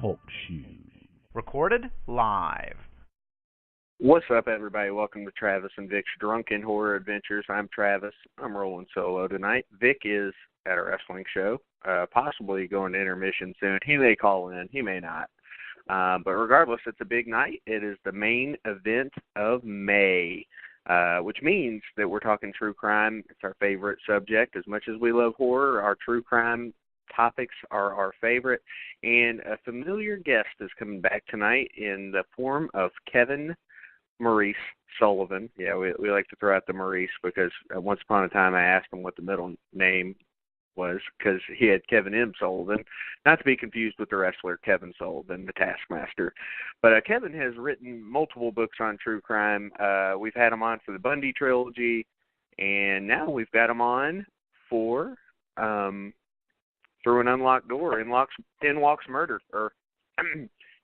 Talk Shoes. Recorded live. What's up, everybody? Welcome to Travis and Vic's Drunken Horror Adventures. I'm Travis. I'm rolling solo tonight. Vic is at a wrestling show, possibly going to intermission soon. He may call in. He may not. But regardless, it's a big night. It is the main event of May, which means that we're talking true crime. It's our favorite subject. As much as we love horror, our true crime topics are our favorite. And a familiar guest is coming back tonight in the form of Kevin Maurice Sullivan. Yeah, we like to throw out the Maurice because once upon a time I asked him what the middle name was because he had Kevin M. Sullivan, not to be confused with the wrestler Kevin Sullivan, the Taskmaster. But Kevin has written multiple books on true crime. We've had him on for the Bundy trilogy, and now we've got him on for Through an Unlocked Door, In Walks Murder.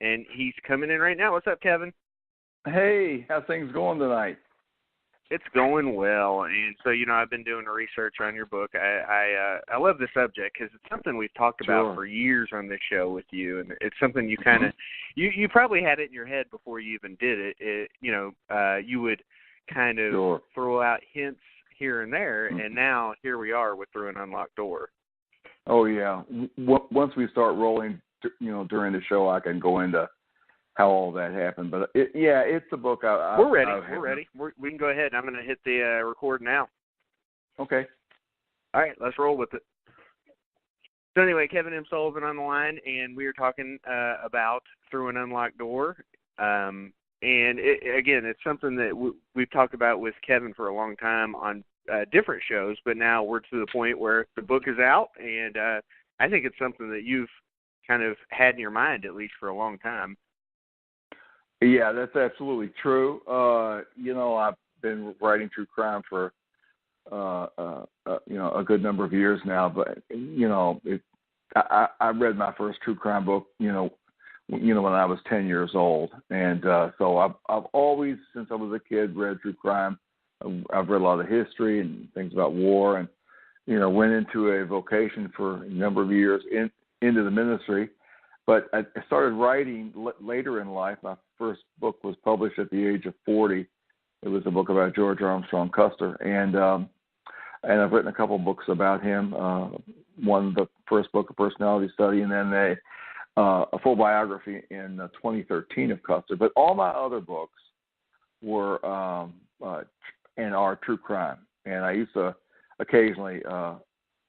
And he's coming in right now. What's up, Kevin? Hey, how's things going tonight? It's going well, and so, I've been doing the research on your book. I love the subject because it's something we've talked about for years on this show with you, and it's something you kind of, you probably had it in your head before you even did it. You would kind of throw out hints here and there, and now here we are with Through an Unlocked Door. Oh, yeah. Once we start rolling, during the show, I can go into how all that happened. But, it's a book. We're ready. We can go ahead. I'm going to hit the record now. Okay. All right, let's roll with it. So anyway, Kevin M. Sullivan on the line, and we were talking about Through an Unlocked Door. And, it's something that we've talked about with Kevin for a long time on different shows, but now we're to the point where the book is out, and I think it's something that you've kind of had in your mind, at least for a long time. Yeah, that's absolutely true. I've been writing true crime for a good number of years now, but I read my first true crime book when I was 10 years old, and so I've always, since I was a kid, read true crime. I've read a lot of history and things about war, and went into a vocation for a number of years into the ministry. But I started writing later in life. My first book was published at the age of 40. It was a book about George Armstrong Custer, and I've written a couple of books about him. One, the first book, A Personality Study, and then a full biography in 2013 of Custer. But all my other books were and are true crime, and I used to occasionally,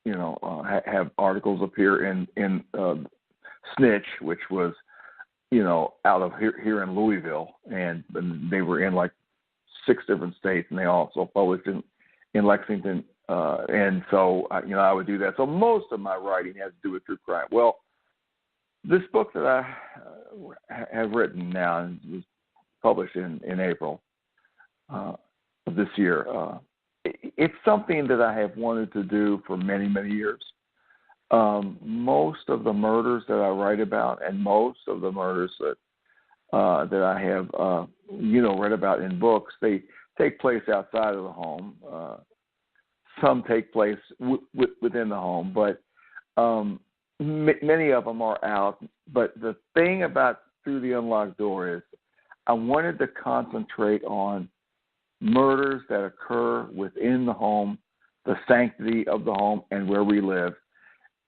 have articles appear in Snitch, which was, out of here in Louisville, and they were in like 6 different states, and they also published in Lexington, and so I would do that. So most of my writing has to do with true crime. Well, this book that I have written now and was published in April of this year, it's something that I have wanted to do for many, many years. Most of the murders that I write about, and most of the murders that I have, read about in books, they take place outside of the home. Some take place within the home, but many of them are out. But the thing about Through the Unlocked Door is I wanted to concentrate on murders that occur within the home, the sanctity of the home, and where we live,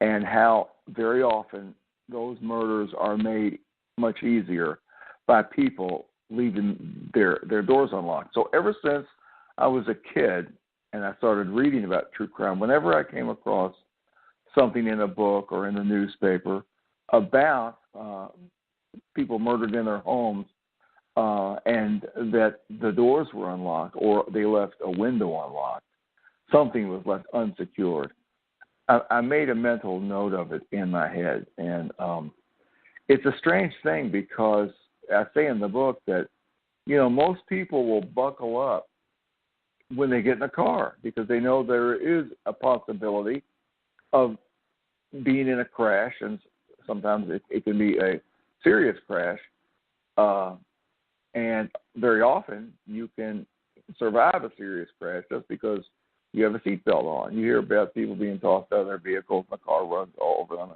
and how very often those murders are made much easier by people leaving their doors unlocked. So ever since I was a kid and I started reading about true crime, whenever I came across something in a book or in the newspaper about people murdered in their homes, and that the doors were unlocked or they left a window unlocked, something was left unsecured, I made a mental note of it in my head. And it's a strange thing because I say in the book that, most people will buckle up when they get in a car because they know there is a possibility of being in a crash, and sometimes it can be a serious crash. And very often you can survive a serious crash just because you have a seatbelt on. You hear about people being tossed out of their vehicles and the car runs all over them.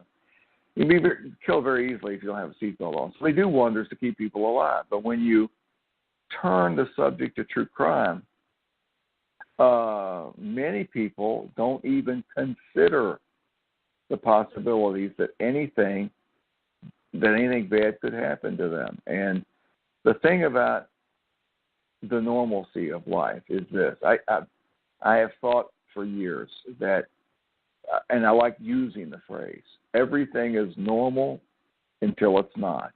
you'd be killed very easily if you don't have a seatbelt on. So they do wonders to keep people alive. But when you turn the subject to true crime, many people don't even consider the possibilities that anything bad could happen to them. And the thing about the normalcy of life is this. I have thought for years that, and I like using the phrase, everything is normal until it's not.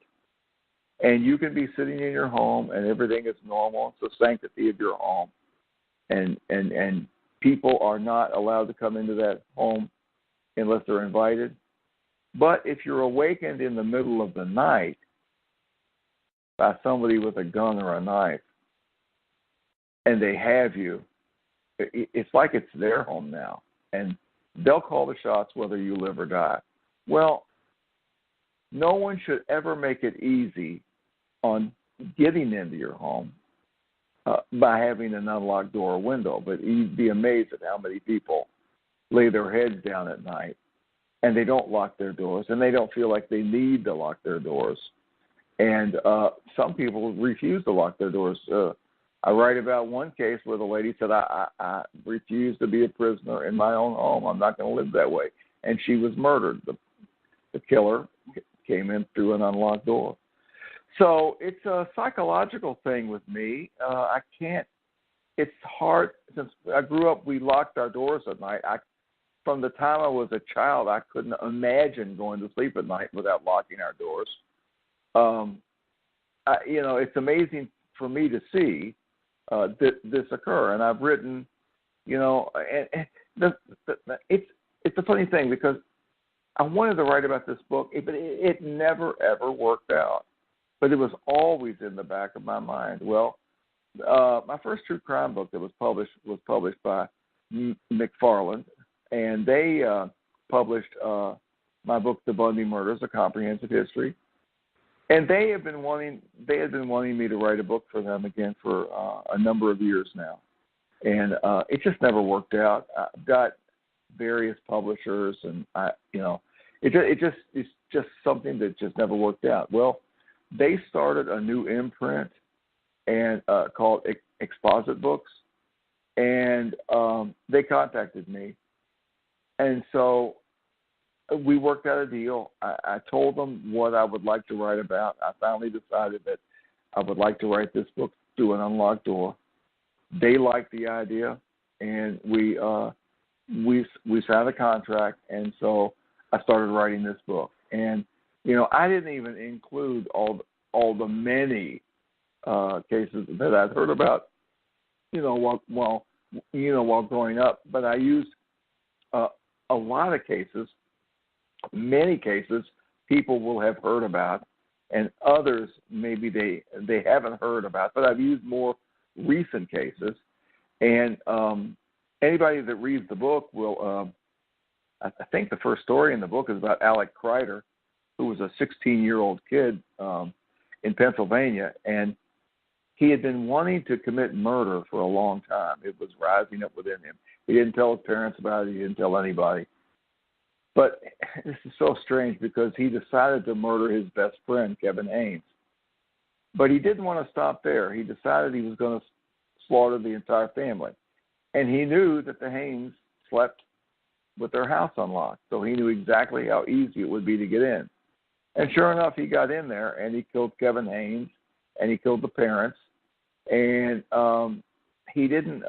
And you can be sitting in your home and everything is normal. It's the sanctity of your home. And people are not allowed to come into that home unless they're invited. But if you're awakened in the middle of the night by somebody with a gun or a knife, and they have you, it's like it's their home now. And they'll call the shots whether you live or die. Well, no one should ever make it easy on getting into your home by having an unlocked door or window. But you'd be amazed at how many people lay their heads down at night and they don't lock their doors, and they don't feel like they need to lock their doors. And some people refuse to lock their doors. I write about one case where the lady said, I refuse to be a prisoner in my own home. I'm not going to live that way. And she was murdered. The killer came in through an unlocked door. So it's a psychological thing with me. It's hard. Since I grew up, we locked our doors at night. From the time I was a child, I couldn't imagine going to sleep at night without locking our doors. It's amazing for me to see this occur. And I've written, it's a funny thing because I wanted to write about this book, but it never, ever worked out. But it was always in the back of my mind. Well, my first true crime book that was published by McFarland, and they published my book, The Bundy Murders: A Comprehensive History. And they had been wanting me to write a book for them again for a number of years now, and it just never worked out. I've got various publishers, and it's just something that just never worked out. Well, they started a new imprint and called Exposit Books, and they contacted me, and so we worked out a deal. I told them what I would like to write about. I finally decided that I would like to write this book through an unlocked door. They liked the idea, and we signed a contract, and so I started writing this book. And I didn't even include all the many cases that I'd heard about, while growing up. But I used a lot of cases. Many cases people will have heard about, and others maybe they haven't heard about, but I've used more recent cases. And anybody that reads the book will, I think the first story in the book is about Alec Kreider, who was a 16-year-old kid in Pennsylvania, and he had been wanting to commit murder for a long time. It was rising up within him. He didn't tell his parents about it. He didn't tell anybody. But this is so strange because he decided to murder his best friend, Kevin Haynes. But he didn't want to stop there. He decided he was going to slaughter the entire family. And he knew that the Haynes slept with their house unlocked. So he knew exactly how easy it would be to get in. And sure enough, he got in there and he killed Kevin Haynes and he killed the parents. And he didn't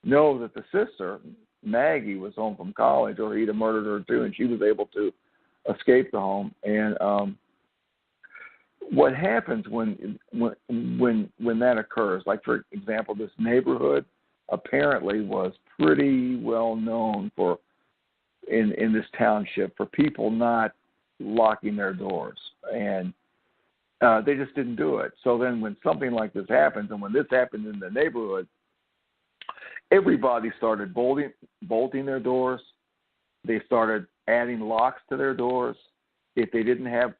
know that the sister, Maggie, was home from college, or he'd have murdered her too, and she was able to escape the home. And what happens when that occurs, like for example, this neighborhood apparently was pretty well known for in this township for people not locking their doors, and they just didn't do it. So then when something like this happens, and when this happened in the neighborhood, everybody started bolting their doors. They started adding locks to their doors. If they didn't have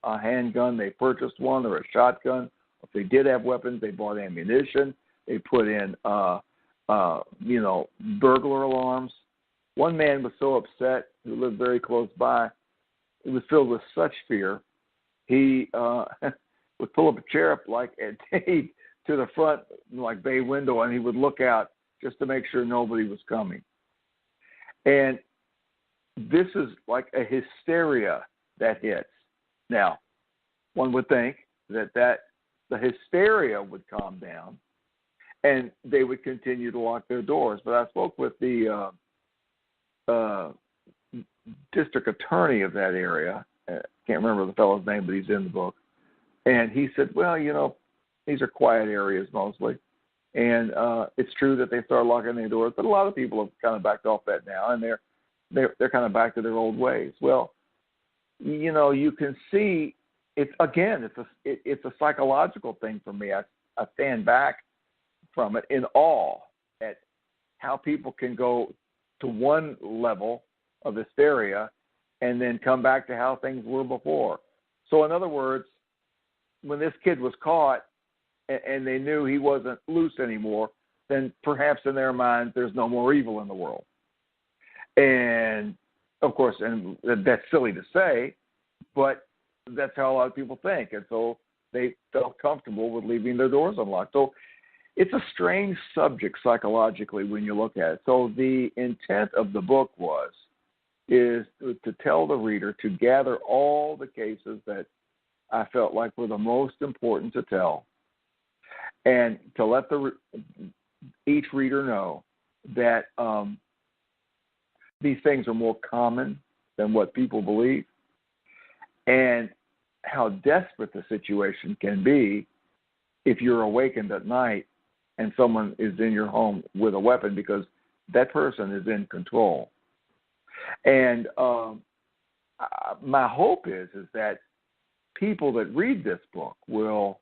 a handgun, they purchased one, or a shotgun. If they did have weapons, they bought ammunition. They put in, burglar alarms. One man was so upset, who lived very close by, was filled with such fear, he would pull up a chair up like to the front, like bay window, and he would look out just to make sure nobody was coming. And this is like a hysteria that hits. Now, one would think that the hysteria would calm down and they would continue to lock their doors. But I spoke with the district attorney of that area. Can't remember the fellow's name, but he's in the book. And he said, well, these are quiet areas mostly. And it's true that they started locking their doors, but a lot of people have kind of backed off that now, and they're kind of back to their old ways. Well, you can see it's a psychological thing for me. I stand back from it in awe at how people can go to one level of hysteria and then come back to how things were before. So in other words, when this kid was caught and they knew he wasn't loose anymore, then perhaps in their minds there's no more evil in the world. And, of course, and that's silly to say, but that's how a lot of people think. And so they felt comfortable with leaving their doors unlocked. So it's a strange subject psychologically when you look at it. So the intent of the book is to tell the reader to gather all the cases that I felt like were the most important to tell, and to let each reader know that these things are more common than what people believe, and how desperate the situation can be if you're awakened at night and someone is in your home with a weapon, because that person is in control. And my hope is that people that read this book will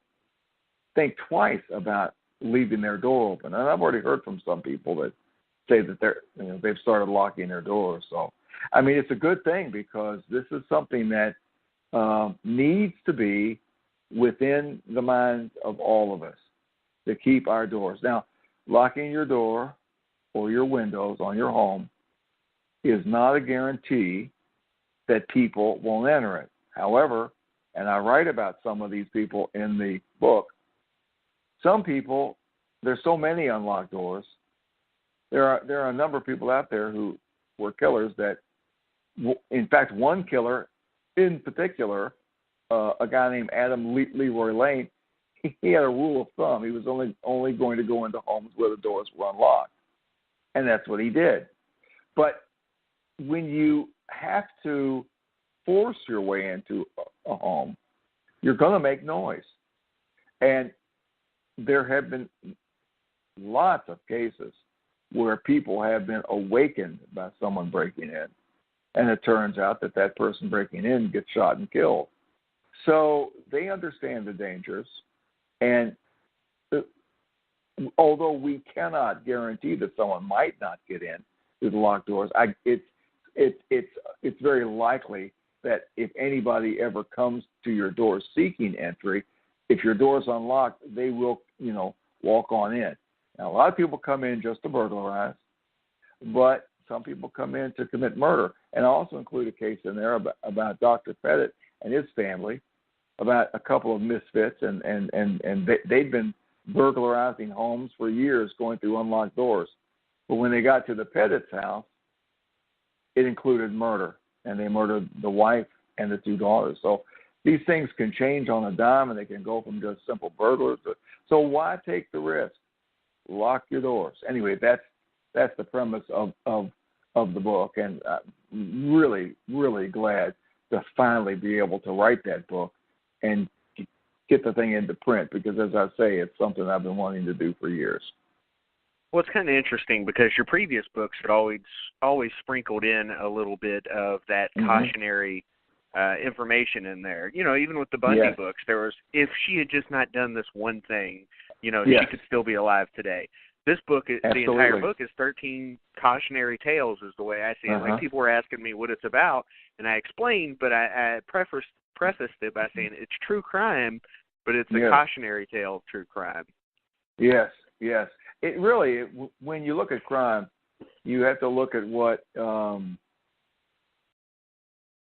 think twice about leaving their door open. And I've already heard from some people that say that they've started locking their doors. So, I mean, it's a good thing, because this is something that needs to be within the minds of all of us, to keep our doors. Now, locking your door or your windows on your home is not a guarantee that people won't enter it. However, and I write about some of these people in the book, some people, there's so many unlocked doors. There are a number of people out there who were killers that, in fact, one killer in particular, a guy named Adam Leroy Lane, he had a rule of thumb. He was only going to go into homes where the doors were unlocked. And that's what he did. But when you have to force your way into a home, you're going to make noise. And there have been lots of cases where people have been awakened by someone breaking in, and it turns out that person breaking in gets shot and killed. So they understand the dangers, and although we cannot guarantee that someone might not get in through the locked doors, it's very likely that if anybody ever comes to your door seeking entry, if your door's unlocked, they will, walk on in. Now, a lot of people come in just to burglarize, but some people come in to commit murder. And I also include a case in there about Dr. Pettit and his family, about a couple of misfits, and they'd been burglarizing homes for years, going through unlocked doors. But when they got to the Pettit's house, it included murder, and they murdered the wife and the two daughters. So these things can change on a dime, and they can go from just simple burglars to. So why take the risk? Lock your doors. Anyway, that's the premise of the book, and I'm really, really glad to finally be able to write that book and get the thing into print, because, as I say, it's something I've been wanting to do for years. Well, it's kind of interesting because your previous books had always sprinkled in a little bit of that cautionary information in there. Even with the Bundy books, there was, if she had just not done this one thing, she could still be alive today. This book, the entire book, is 13 cautionary tales, is the way I see it. Like, people were asking me what it's about, and I explained, but I prefaced it by saying it's true crime, but it's a cautionary tale of true crime. Yes. It really, when you look at crime, you have to look at what